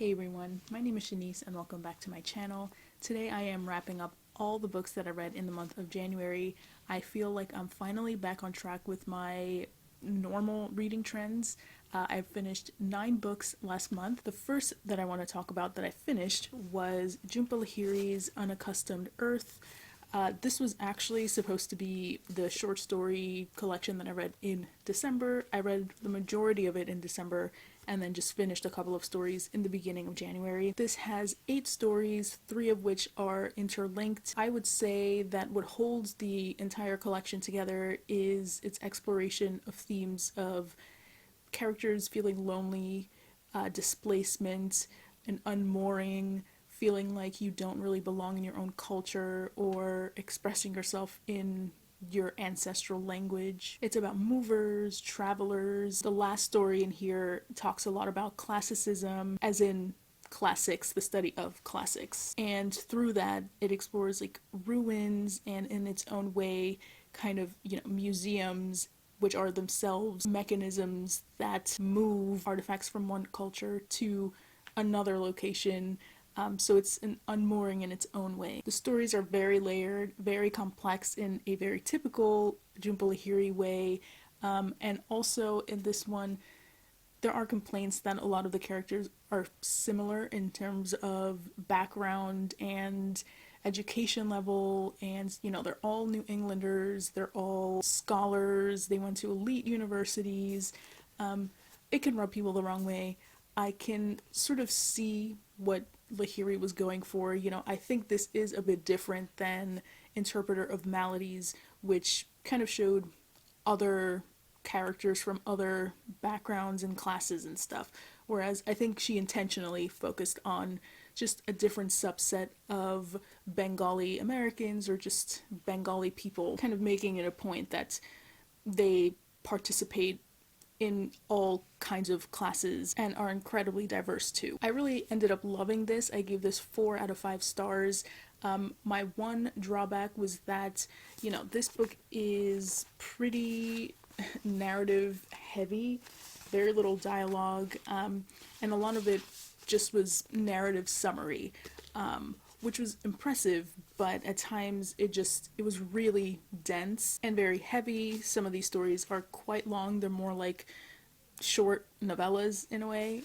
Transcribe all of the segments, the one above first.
Hey everyone, my name is Shanice and welcome back to my channel. Today I am wrapping up all the books that I read in the month of January. I feel like I'm finally back on track with my normal reading trends. I finished 9 books last month. The first that I want to talk about that I finished was Jhumpa Lahiri's Unaccustomed Earth. This was actually supposed to be the short story collection that I read in December. I read the majority of it in December and then just finished a couple of stories in the beginning of January. This has 8 stories, 3 of which are interlinked. I would say that what holds the entire collection together is its exploration of themes of characters feeling lonely, displacement, and unmooring, feeling like you don't really belong in your own culture or expressing yourself in your ancestral language. It's about movers, travelers. The last story in here talks a lot about classicism, as in classics, the study of classics. And through that, it explores like ruins and in its own way, kind of, museums which are themselves mechanisms that move artifacts from one culture to another location. So it's an unmooring in its own way. The stories are very layered, very complex in a very typical Jhumpa Lahiri way. And also in this one, there are complaints that a lot of the characters are similar in terms of background and education level, and they're all New Englanders, they're all scholars, they went to elite universities. It can rub people the wrong way. I can sort of see what Lahiri was going for. I think this is a bit different than Interpreter of Maladies, which kind of showed other characters from other backgrounds and classes and stuff. Whereas I think she intentionally focused on just a different subset of Bengali Americans or just Bengali people, kind of making it a point that they participate in all kinds of classes and are incredibly diverse too. I really ended up loving this. I gave this 4 out of 5 stars. My one drawback was that, this book is pretty narrative heavy, very little dialogue, and a lot of it just was narrative summary, which was impressive, but at times it was really dense and very heavy. Some of these stories are quite long. They're more like short novellas in a way.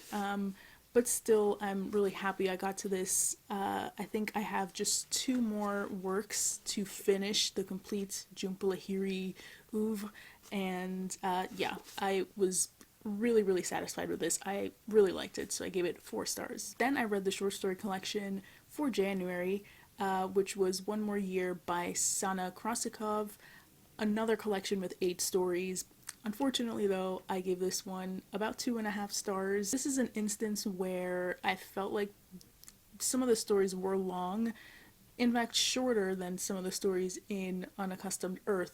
But still, I'm really happy I got to this. I think I have just 2 more works to finish the complete Jhumpa Lahiri oeuvre, and yeah, I was really satisfied with this. I really liked it, so I gave it 4 stars. Then I read the short story collection for January, which was One More Year by Sana Krasikov, another collection with 8 stories. Unfortunately though, I gave this one about 2.5 stars. This is an instance where I felt like some of the stories were long, in fact shorter than some of the stories in Unaccustomed Earth,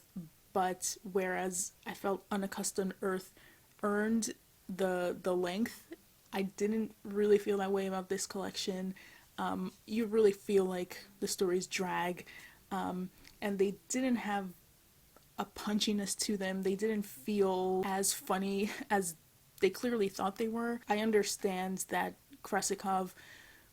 but whereas I felt Unaccustomed Earth earned the length, I didn't really feel that way about this collection. You really feel like the stories drag, and they didn't have a punchiness to them. They didn't feel as funny as they clearly thought they were. I understand that Krasikov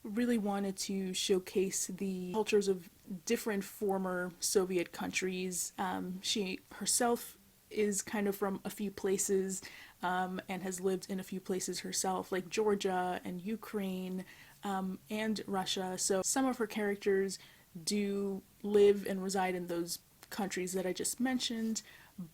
really wanted to showcase the cultures of different former Soviet countries. She herself is kind of from a few places, and has lived in a few places herself, like Georgia and Ukraine, and Russia. So some of her characters do live and reside in those countries that I just mentioned,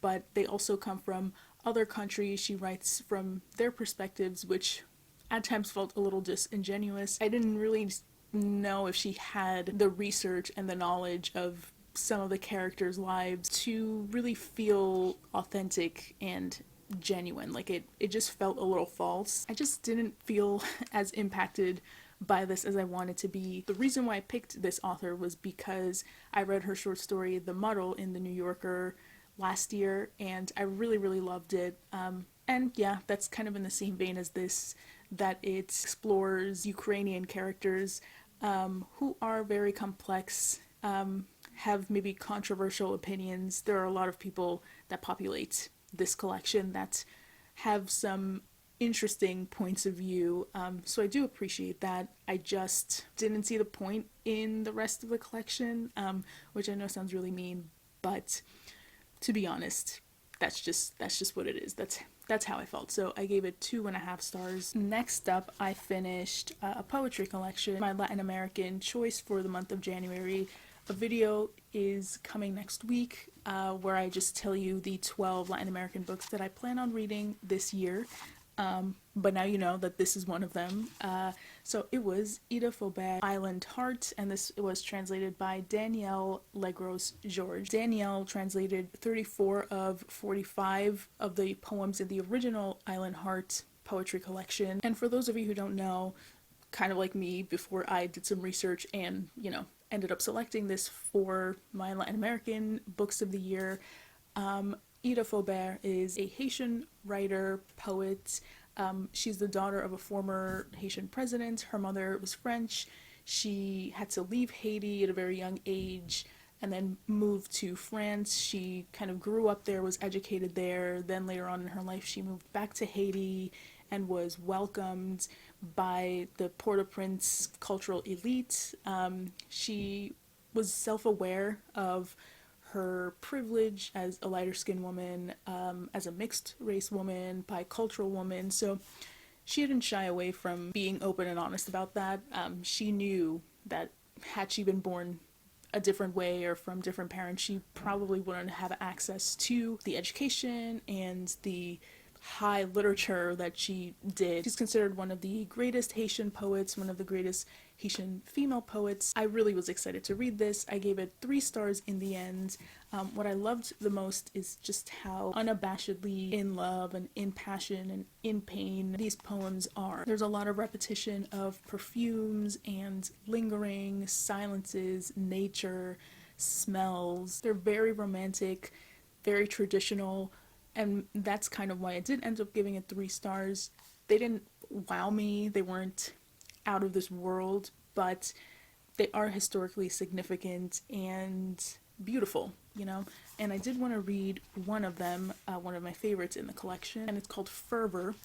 but they also come from other countries. She writes from their perspectives, which at times felt a little disingenuous. I didn't really know if she had the research and the knowledge of some of the characters' lives to really feel authentic and genuine. Like it just felt a little false. I just didn't feel as impacted by this as I wanted to be. The reason why I picked this author was because I read her short story The Muddle in the New Yorker last year, and I really loved it. And yeah, that's kind of in the same vein as this, that it explores Ukrainian characters who are very complex, have maybe controversial opinions. There are a lot of people that populate this collection that have some interesting points of view. So I do appreciate that. I just didn't see the point in the rest of the collection, which I know sounds really mean, but to be honest, that's just what it is. That's how I felt. So I gave it 2.5 stars. Next up, I finished a poetry collection, my Latin American choice for the month of January. A video is coming next week where I just tell you the 12 Latin American books that I plan on reading this year. But now you know that this is one of them. So it was Ida Faubert's Island Heart, and this was translated by Danielle Legros George. Danielle translated 34 of 45 of the poems in the original Island Heart poetry collection. And for those of you who don't know, kind of like me, before I did some research and, ended up selecting this for my Latin American books of the year, Ida Faubert is a Haitian writer, poet. She's the daughter of a former Haitian president. Her mother was French. She had to leave Haiti at a very young age and then moved to France. She kind of grew up there, was educated there. Then later on in her life, she moved back to Haiti and was welcomed by the Port-au-Prince cultural elite. She was self-aware of her privilege as a lighter skinned woman, as a mixed race woman, bicultural woman. So she didn't shy away from being open and honest about that. She knew that had she been born a different way or from different parents, she probably wouldn't have access to the education and the high literature that she did. She's considered one of the greatest Haitian poets, one of the greatest Haitian female poets. I really was excited to read this. I gave it 3 stars in the end. What I loved the most is just how unabashedly in love and in passion and in pain these poems are. There's a lot of repetition of perfumes and lingering silences, nature, smells. They're very romantic, very traditional, and that's kind of why I did end up giving it 3 stars. They didn't wow me, they weren't out of this world, but they are historically significant and beautiful, And I did want to read one of them, one of my favorites in the collection, and it's called Fervor.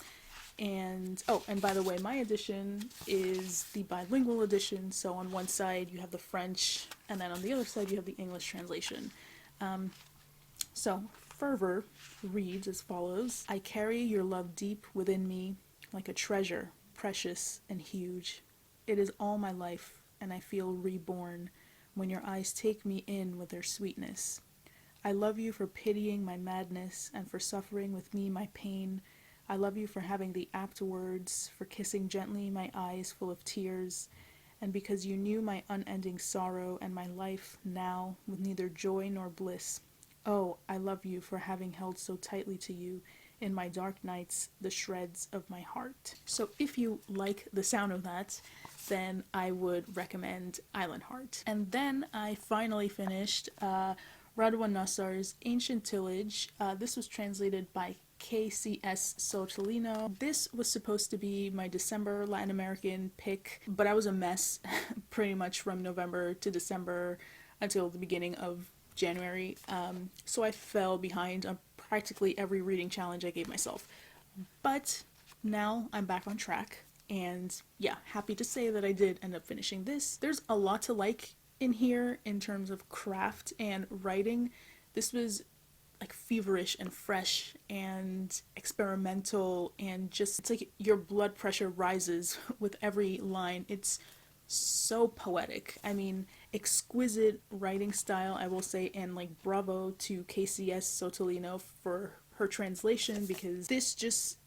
And by the way, my edition is the bilingual edition, so on one side you have the French, and then on the other side you have the English translation. So Fervor reads as follows: I carry your love deep within me like a treasure, precious and huge. It is all my life, and I feel reborn when your eyes take me in with their sweetness. I love you for pitying my madness and for suffering with me my pain. I love you for having the apt words, for kissing gently my eyes full of tears, and because you knew my unending sorrow and my life now with neither joy nor bliss. Oh, I love you for having held so tightly to you in my dark nights the shreds of my heart. So if you like the sound of that, then I would recommend Island Heart. And then I finally finished Radwan Nassar's Ancient Tillage. This was translated by KCS Sotolino. This was supposed to be my December Latin American pick, but I was a mess pretty much from November to December until the beginning of January, so I fell behind on practically every reading challenge I gave myself. But now I'm back on track, and yeah, happy to say that I did end up finishing this. There's a lot to like in here in terms of craft and writing. This was like feverish and fresh and experimental, and just, it's like your blood pressure rises with every line. It's so poetic. I mean, exquisite writing style, I will say, and like bravo to KCS Sotolino for her translation, because this just,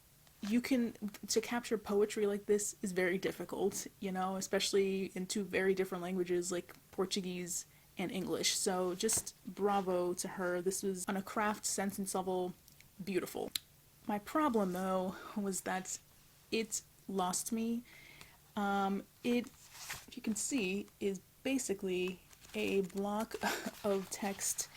to capture poetry like this is very difficult, especially in 2 very different languages like Portuguese and English. So just bravo to her. This was, on a craft sentence level, beautiful. My problem though was that it lost me. It, if you can see, is basically a block of text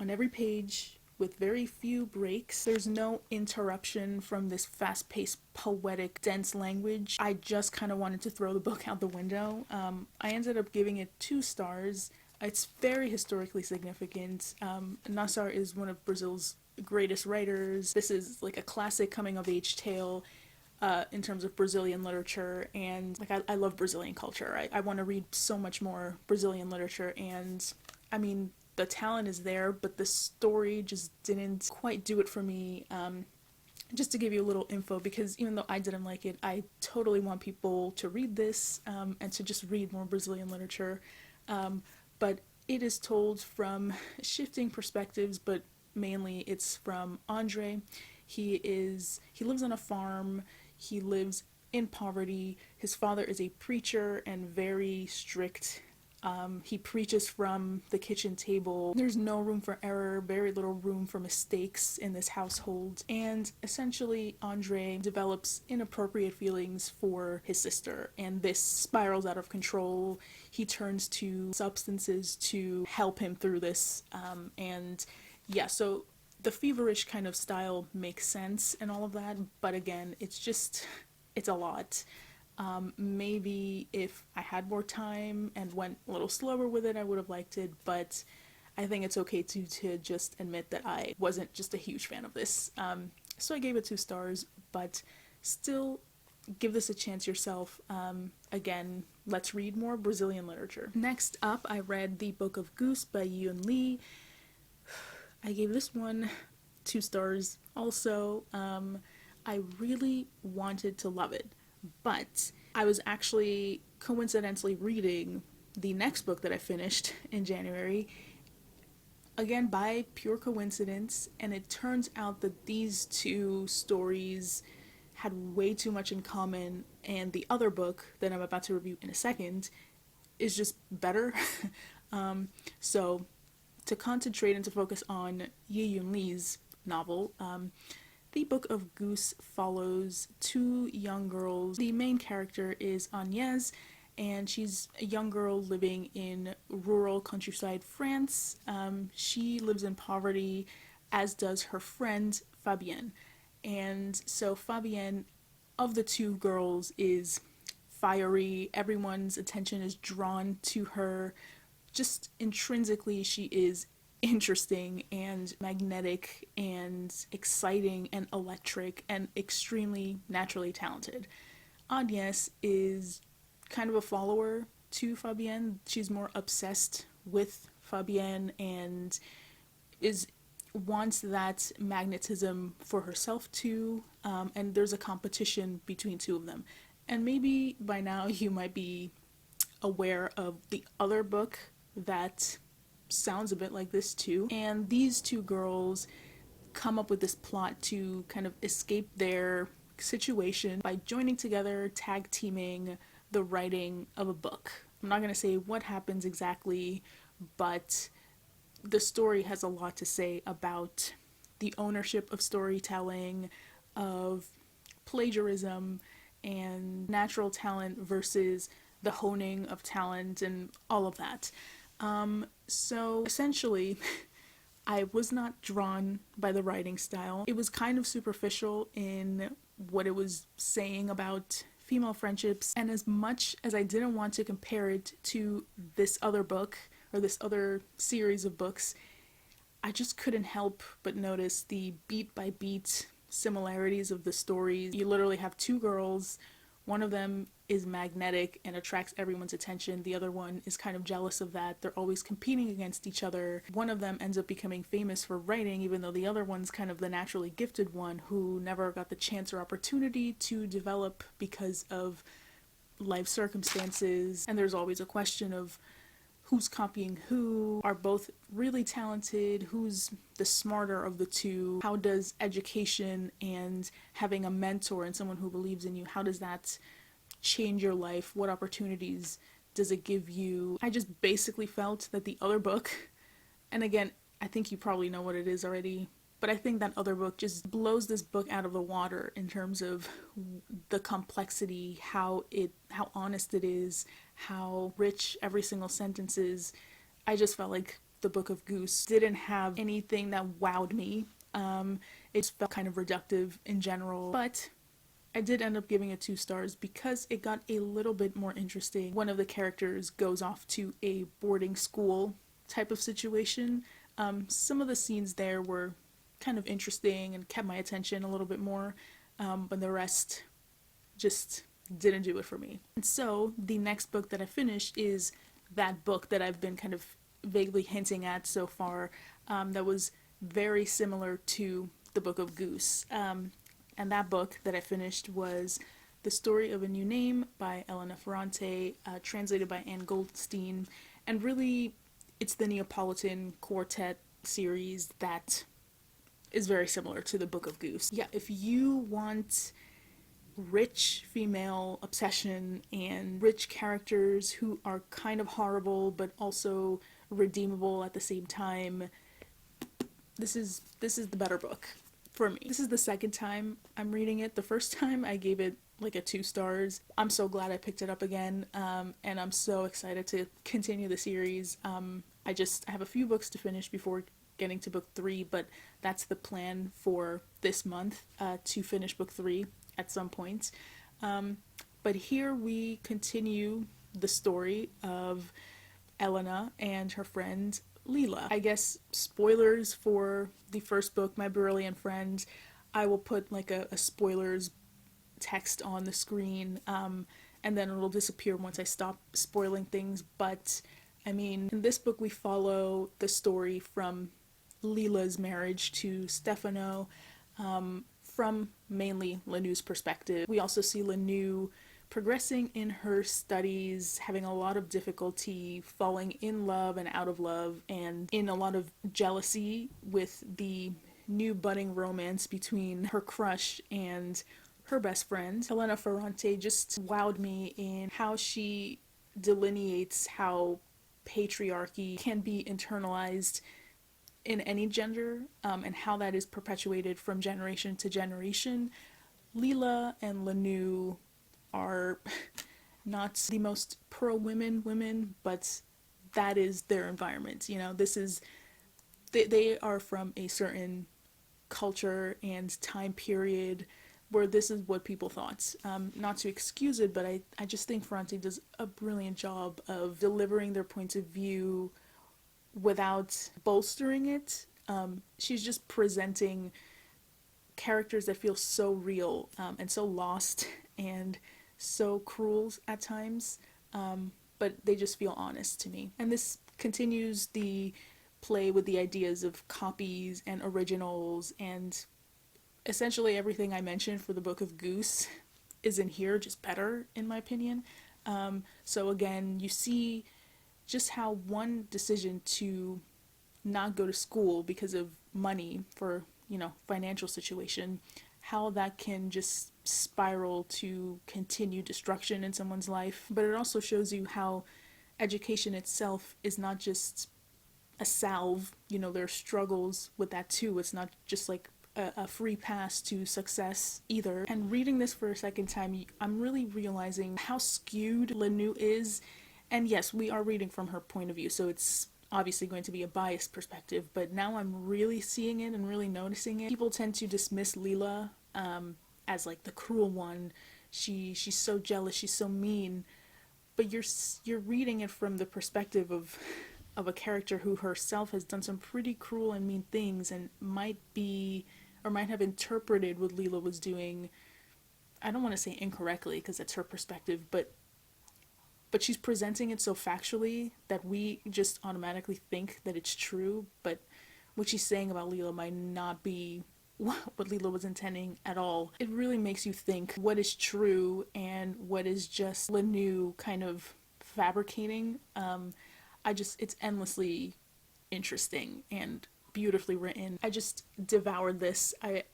on every page with very few breaks. There's no interruption from this fast-paced, poetic, dense language. I just kind of wanted to throw the book out the window. I ended up giving it 2 stars. It's very historically significant. Nassar is one of Brazil's greatest writers. This is like a classic coming-of-age tale. in terms of Brazilian literature, and like I love Brazilian culture. I want to read so much more Brazilian literature, and I mean the talent is there, but the story just didn't quite do it for me. Just to give you a little info, because even though I didn't like it, I totally want people to read this, and to just read more Brazilian literature. But it is told from shifting perspectives, but mainly it's from Andre. He lives on a farm. He lives in poverty. His father is a preacher and very strict. He preaches from the kitchen table. There's no room for error, very little room for mistakes in this household. And essentially, Andre develops inappropriate feelings for his sister, and this spirals out of control. He turns to substances to help him through this. And yeah, so the feverish kind of style makes sense and all of that, but again, it's a lot. Maybe if I had more time and went a little slower with it, I would have liked it, but I think it's okay to just admit that I wasn't just a huge fan of this. So I gave it 2 stars, but still give this a chance yourself. Again, let's read more Brazilian literature. Next up, I read The Book of Goose by Yun Lee. I gave this one 2 stars also. I really wanted to love it, but I was actually coincidentally reading the next book that I finished in January, again by pure coincidence, and it turns out that these 2 stories had way too much in common, and the other book that I'm about to review in a second is just better. So to concentrate and to focus on Ye Yun Lee's novel, The Book of Goose follows 2 young girls. The main character is Agnès, and she's a young girl living in rural countryside France. She lives in poverty, as does her friend Fabienne. And so Fabienne, of the 2 girls, is fiery. Everyone's attention is drawn to her. Just intrinsically, she is interesting and magnetic and exciting and electric and extremely naturally talented. Agnes is kind of a follower to Fabienne. She's more obsessed with Fabienne and wants that magnetism for herself too, and there's a competition between 2 of them. And maybe by now you might be aware of the other book that sounds a bit like this too. And these 2 girls come up with this plot to kind of escape their situation by joining together, tag teaming the writing of a book. I'm not going to say what happens exactly, but the story has a lot to say about the ownership of storytelling, of plagiarism, and natural talent versus the honing of talent and all of that. So essentially, I was not drawn by the writing style. It was kind of superficial in what it was saying about female friendships, and as much as I didn't want to compare it to this other book or this other series of books, I just couldn't help but notice the beat by beat similarities of the stories. You literally have 2 girls. One of them is magnetic and attracts everyone's attention. The other one is kind of jealous of that. They're always competing against each other. One of them ends up becoming famous for writing, even though the other one's kind of the naturally gifted one who never got the chance or opportunity to develop because of life circumstances. And there's always a question of who's copying who, are both really talented, who's the smarter of the 2, how does education and having a mentor and someone who believes in you, how does that change your life, what opportunities does it give you? I just basically felt that the other book, and again, I think you probably know what it is already, but I think that other book just blows this book out of the water in terms of the complexity, how honest it is, how rich every single sentence is. I just felt like the Book of Goose didn't have anything that wowed me. It felt kind of reductive in general, but I did end up giving it 2 stars because it got a little bit more interesting. One of the characters goes off to a boarding school type of situation. Some of the scenes there were kind of interesting and kept my attention a little bit more, but the rest just didn't do it for me. And so the next book that I finished is that book that I've been kind of vaguely hinting at so far, that was very similar to the Book of Goose. And that book that I finished was The Story of a New Name by Elena Ferrante, translated by Anne Goldstein. And really, it's the Neapolitan quartet series that is very similar to the Book of Goose. Yeah, if you want rich female obsession and rich characters who are kind of horrible but also redeemable at the same time, this is the better book for me. This is the second time I'm reading it. The first time I gave it like a 2 stars. I'm so glad I picked it up again, and I'm so excited to continue the series. I have a few books to finish before getting to book 3, but that's the plan for this month, to finish book 3 at some point. But here we continue the story of Elena and her friend Leela. I guess spoilers for the first book, My Brilliant Friend. I will put like a spoilers text on the screen, and then it'll disappear once I stop spoiling things. But I mean, in this book we follow the story from Leela's marriage to Stefano, from mainly Lanu's perspective. We also see Lanu progressing in her studies, having a lot of difficulty falling in love and out of love, and in a lot of jealousy with the new budding romance between her crush and her best friend. Elena Ferrante just wowed me in how she delineates how patriarchy can be internalized in any gender, and how that is perpetuated from generation to generation. Leela and Lanu are not the most pro-women women, but that is their environment. You know, they are from a certain culture and time period where this is what people thought. Not to excuse it, but I just think Ferrante does a brilliant job of delivering their points of view without bolstering it. She's just presenting characters that feel so real, and so lost and so cruel at times, but they just feel honest to me. And this continues the play with the ideas of copies and originals, and essentially everything I mentioned for the Book of Goose is in here, just better in my opinion. So again, you see just how one decision to not go to school because of money, for, you know, financial situation, how that can just spiral to continue destruction in someone's life. But it also shows you how education itself is not just a salve. You know, there are struggles with that too. It's not just like a free pass to success either. And reading this for a second time, I'm really realizing how skewed Lanu is. And yes, we are reading from her point of view, so it's obviously going to be a biased perspective, but now I'm really seeing it and really noticing it. People tend to dismiss Leela as like the cruel one. She's so jealous, she's so mean, but you're reading it from the perspective of a character who herself has done some pretty cruel and mean things, and might have interpreted what Leela was doing, I don't want to say incorrectly because that's her perspective, but she's presenting it so factually that we just automatically think that it's true, but what she's saying about Leela might not be what Leela was intending at all. It really makes you think what is true and what is just Lanu kind of fabricating. It's endlessly interesting and beautifully written. I just devoured this. I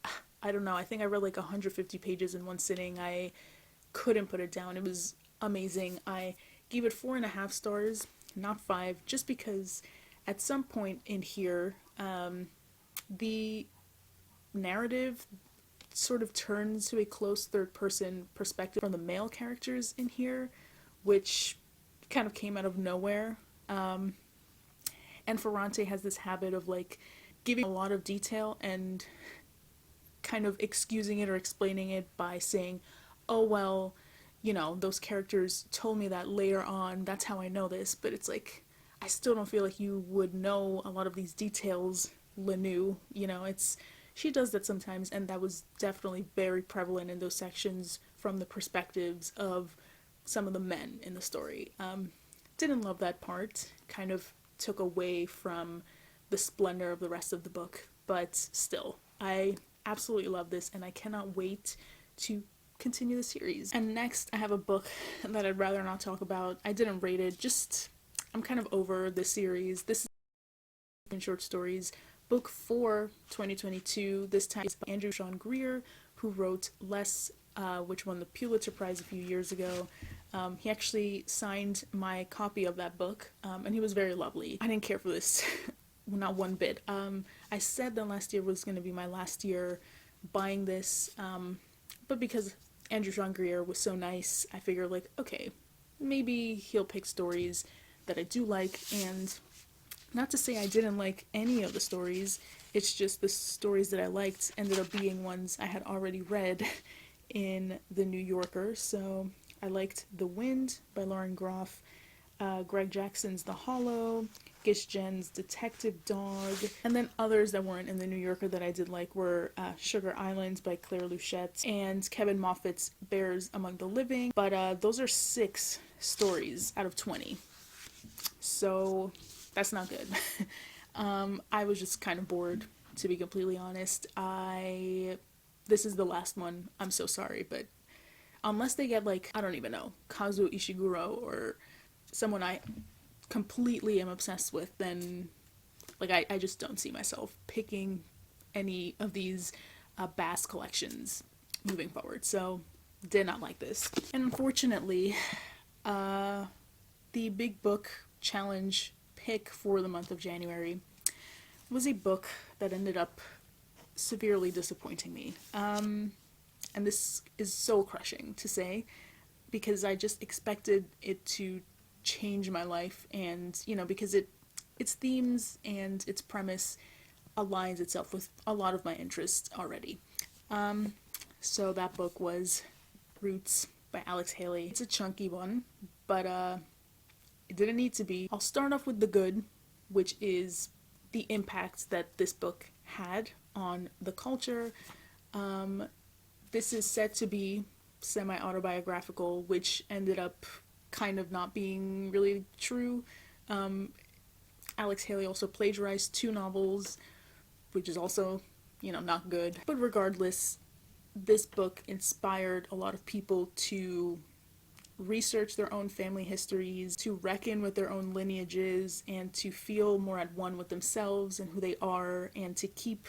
don't know, I think I read like 150 pages in one sitting. I couldn't put it down. It was amazing. I gave it 4.5 stars, not 5, just because at some point in here, the narrative sort of turns to a close third-person perspective from the male characters in here, which kind of came out of nowhere. And Ferrante has this habit of like giving a lot of detail and kind of excusing it or explaining it by saying, oh well, you know, those characters told me that later on, that's how I know this. But it's like, I still don't feel like you would know a lot of these details, Lanu. You know, she does that sometimes, and that was definitely very prevalent in those sections from the perspectives of some of the men in the story. Didn't love that part, kind of took away from the splendor of the rest of the book, but still, I absolutely love this and I cannot wait to continue the series. And next, I have a book that I'd rather not talk about. I didn't rate it, just I'm kind of over this series. This is in short stories. Book 4, 2022, this time is by Andrew Sean Greer, who wrote Less, which won the Pulitzer Prize a few years ago. He actually signed my copy of that book, and he was very lovely. I didn't care for this, not one bit. I said that last year was going to be my last year buying this, but because Andrew Sean Greer was so nice, I figured like, okay, maybe he'll pick stories that I do like, and not to say I didn't like any of the stories, it's just the stories that I liked ended up being ones I had already read in The New Yorker. So I liked The Wind by Lauren Groff, Greg Jackson's The Hollow, Gish Jen's Detective Dog, and then others that weren't in The New Yorker that I did like were Sugar Island by Claire Luchette and Kevin Moffat's Bears Among the Living, but those are 6 stories out of 20. So that's not good. I was just kind of bored, to be completely honest. This is the last one. I'm so sorry, but unless they get like, I don't even know, Kazuo Ishiguro or someone I completely am obsessed with, then like I just don't see myself picking any of these Bass collections moving forward. So did not like this. And unfortunately, the Big Book Challenge pick for the month of January was a book that ended up severely disappointing me. And this is so crushing to say because I just expected it to change my life, and you know, because its themes and its premise aligns itself with a lot of my interests already. So that book was Roots by Alex Haley. It's a chunky one, but it didn't need to be. I'll start off with the good, which is the impact that this book had on the culture. This is said to be semi-autobiographical, which ended up kind of not being really true. Alex Haley also plagiarized 2 novels, which is also, you know, not good. But regardless, this book inspired a lot of people to research their own family histories, to reckon with their own lineages, and to feel more at one with themselves and who they are, and to keep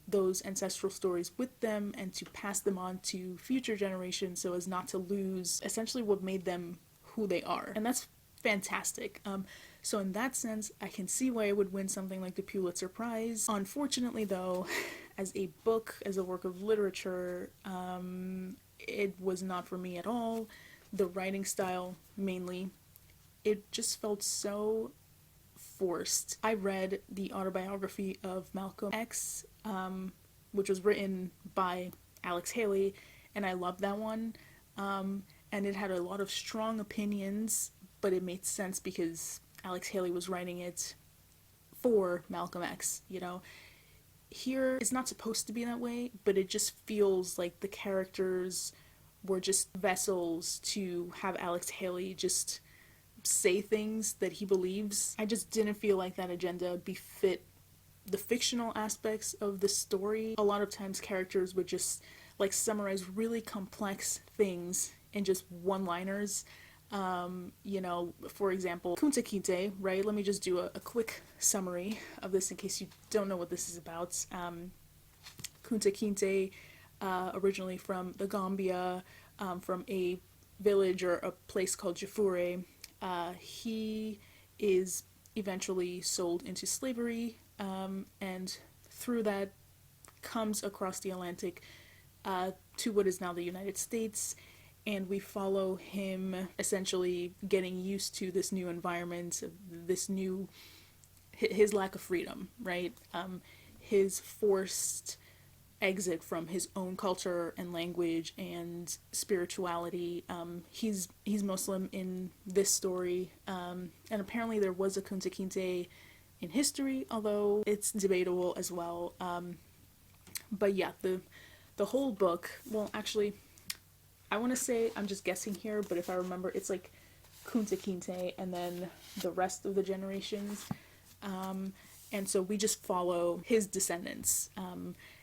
those ancestral stories with them and to pass them on to future generations so as not to lose essentially what made them who they are. And that's fantastic. So in that sense, I can see why it would win something like the Pulitzer Prize. Unfortunately though, as a book, as a work of literature, it was not for me at all. The writing style, mainly, it just felt so forced. I read the autobiography of Malcolm X, which was written by Alex Haley, and I loved that one. And it had a lot of strong opinions, but it made sense because Alex Haley was writing it for Malcolm X, you know. Here, it's not supposed to be that way, but it just feels like the characters were just vessels to have Alex Haley just say things that he believes. I just didn't feel like that agenda befit the fictional aspects of the story. A lot of times characters would just like summarize really complex things in just one-liners. You know, for example, Kunta Kinte, right? Let me just do a quick summary of this in case you don't know what this is about. Kunta Kinte, originally from the Gambia, from a village or a place called Jafure. He is eventually sold into slavery, and through that comes across the Atlantic to what is now the United States, and we follow him essentially getting used to this new environment, his lack of freedom, right? His forced exit from his own culture and language and spirituality. He's Muslim in this story, and apparently there was a Kunta Kinte in history, although it's debatable as well. But yeah, the whole book, well, actually, I want to say, I'm just guessing here, but if I remember, it's like Kunta Kinte and then the rest of the generations. And so we just follow his descendants.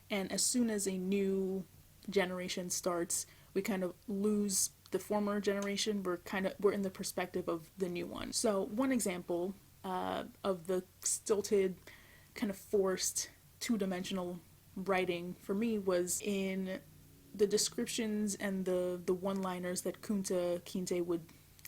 And as soon as a new generation starts, we kind of lose the former generation. We're in the perspective of the new one. So one example of the stilted, kind of forced, two-dimensional writing for me was in the descriptions and the one-liners that Kunta Kinte would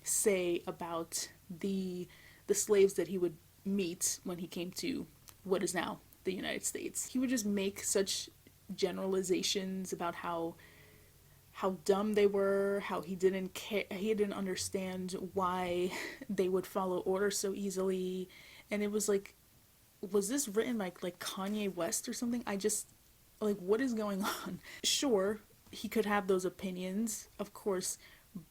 say about the slaves that he would meet when he came to what is now the United States. He would just make such generalizations about how dumb they were, how he didn't understand why they would follow orders so easily, and it was like, was this written like Kanye West or something? I just, like, what is going on? Sure, he could have those opinions, of course,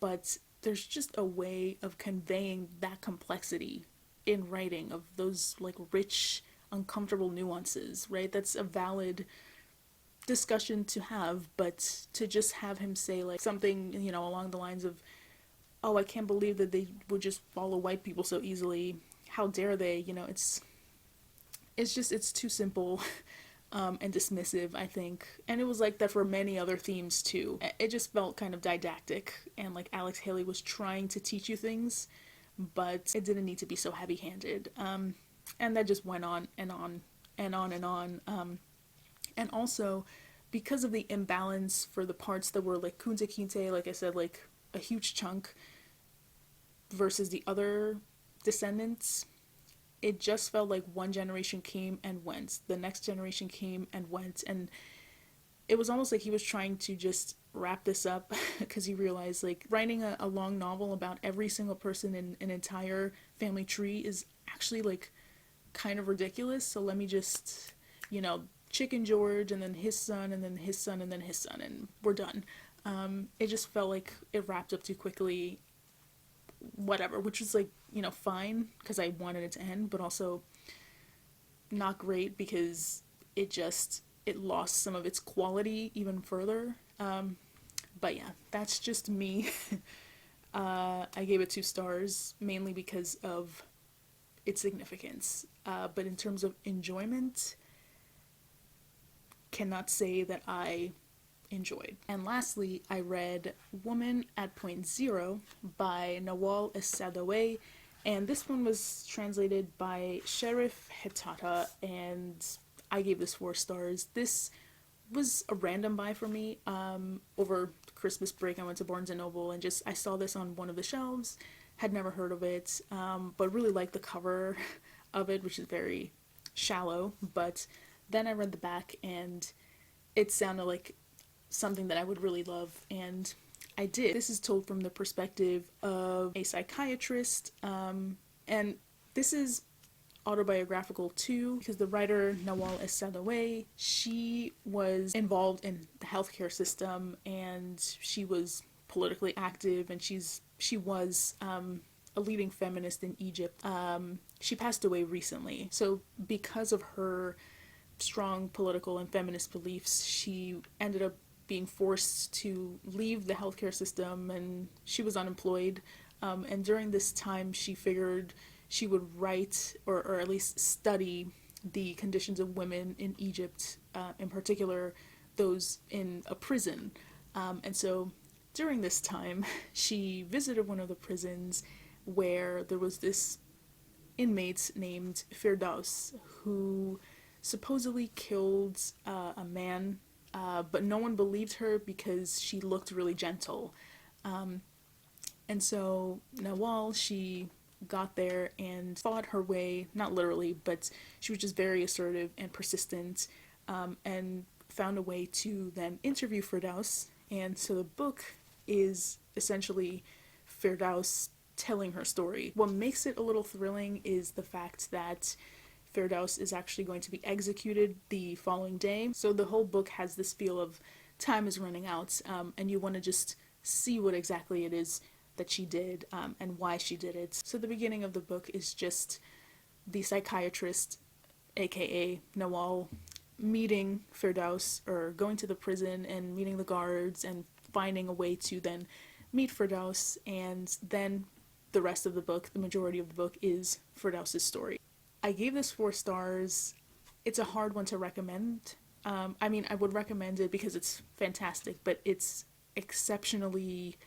but there's just a way of conveying that complexity in writing, of those like rich, uncomfortable nuances, right? That's a valid discussion to have, but to just have him say like something, along the lines of, "Oh, I can't believe that they would just follow white people so easily. How dare they?" It's too simple and dismissive, I think. And it was like that for many other themes too. It just felt kind of didactic, and like Alex Haley was trying to teach you things, but it didn't need to be so heavy-handed. And that just went on and on and on and on. And also, because of the imbalance for the parts that were like Kunta Kinte, like I said, like a huge chunk, versus the other descendants, it just felt like one generation came and went, the next generation came and went, and it was almost like he was trying to just wrap this up because he realized like writing a long novel about every single person in an entire family tree is actually like kind of ridiculous. So let me just, Chicken George and then his son and then his son and then his son, and we're done. It just felt like it wrapped up too quickly, whatever, which was like, fine because I wanted it to end, but also not great because it lost some of its quality even further. But yeah, that's just me. I gave it 2 stars mainly because of its significance. But in terms of enjoyment, cannot say that I enjoyed. And lastly, I read Woman at Point Zero by Nawal Esadawe, and this one was translated by Sheriff Hetata, and I gave this 4 stars. This was a random buy for me. Over Christmas break, I went to Barnes & Noble and I saw this on one of the shelves, had never heard of it, but really liked the cover of it, which is very shallow, but then I read the back and it sounded like something that I would really love, and I did. This is told from the perspective of a psychiatrist, and this is autobiographical too, because the writer Nawal Esadawe, she was involved in the healthcare system and she was politically active, and she was a leading feminist in Egypt. She passed away recently, so because of her strong political and feminist beliefs, she ended up being forced to leave the healthcare system, and she was unemployed. And during this time, she figured she would write or at least study the conditions of women in Egypt, in particular those in a prison. And so during this time, she visited one of the prisons where there was this inmate named Firdaus who supposedly killed a man, but no one believed her because she looked really gentle. And so Nawal, she got there and fought her way, not literally, but she was just very assertive and persistent, and found a way to then interview Firdaus. And so the book is essentially Firdaus telling her story. What makes it a little thrilling is the fact that Firdaus is actually going to be executed the following day. So the whole book has this feel of time is running out, and you want to just see what exactly it is that she did, and why she did it. So the beginning of the book is just the psychiatrist, aka Nawal, meeting Firdaus, or going to the prison and meeting the guards and finding a way to then meet Firdaus, and then the rest of the book, the majority of the book, is Firdaus' story. I gave this 4 stars. It's a hard one to recommend. I mean, I would recommend it because it's fantastic, but it's exceptionally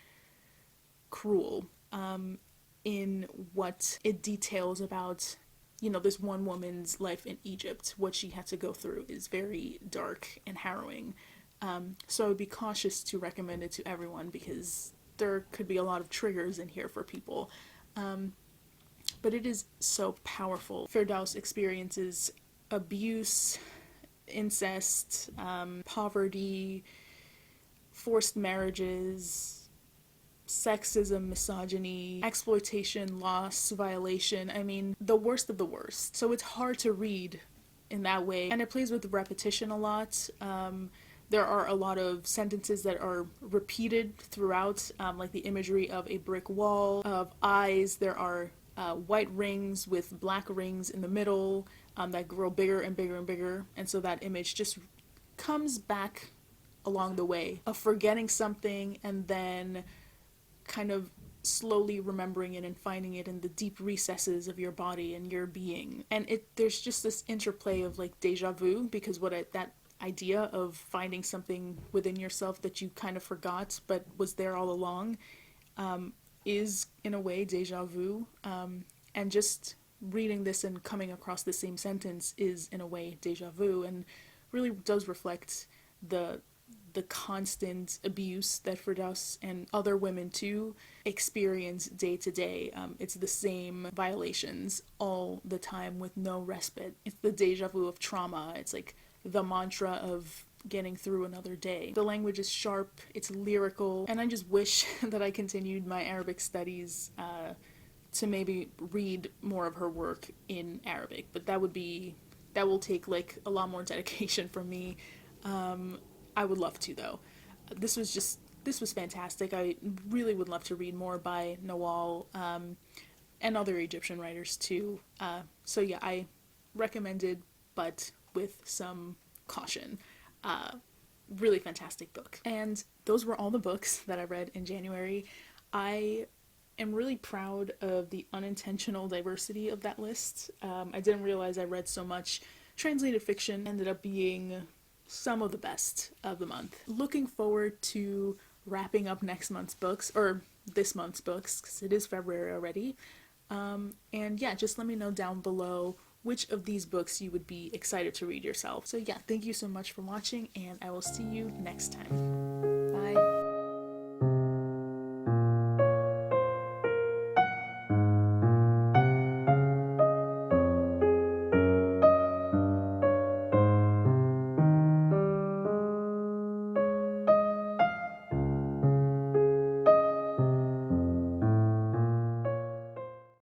cruel in what it details about, you know, this one woman's life in Egypt. What she had to go through is very dark and harrowing. So I would be cautious to recommend it to everyone because there could be a lot of triggers in here for people. But it is so powerful. Firdaus experiences abuse, incest, poverty, forced marriages, sexism, misogyny, exploitation, loss, violation. I mean, the worst of the worst. So it's hard to read in that way. And it plays with repetition a lot. There are a lot of sentences that are repeated throughout, like the imagery of a brick wall, of eyes. There are white rings with black rings in the middle that grow bigger and bigger and bigger. And so that image just comes back along the way of forgetting something and then kind of slowly remembering it and finding it in the deep recesses of your body and your being. And there's just this interplay of like deja vu, because that idea of finding something within yourself that you kind of forgot but was there all along is in a way deja vu. And just reading this and coming across the same sentence is in a way deja vu, and really does reflect the constant abuse that Firdaus and other women too experience day to day. It's the same violations all the time with no respite. It's the deja vu of trauma. It's like the mantra of getting through another day. The language is sharp, it's lyrical, and I just wish that I continued my Arabic studies to maybe read more of her work in Arabic, but that will take like a lot more dedication from me. I would love to though. This was fantastic. I really would love to read more by Nawal and other Egyptian writers too. So yeah, I recommended, but with some caution. Really fantastic book. And those were all the books that I read in January. I am really proud of the unintentional diversity of that list. I didn't realize I read so much translated fiction. Ended up being some of the best of the month. Looking forward to wrapping up next month's books, or this month's books, because it is February already. And yeah, just let me know down below which of these books you would be excited to read yourself. So yeah, thank you so much for watching, and I will see you next time.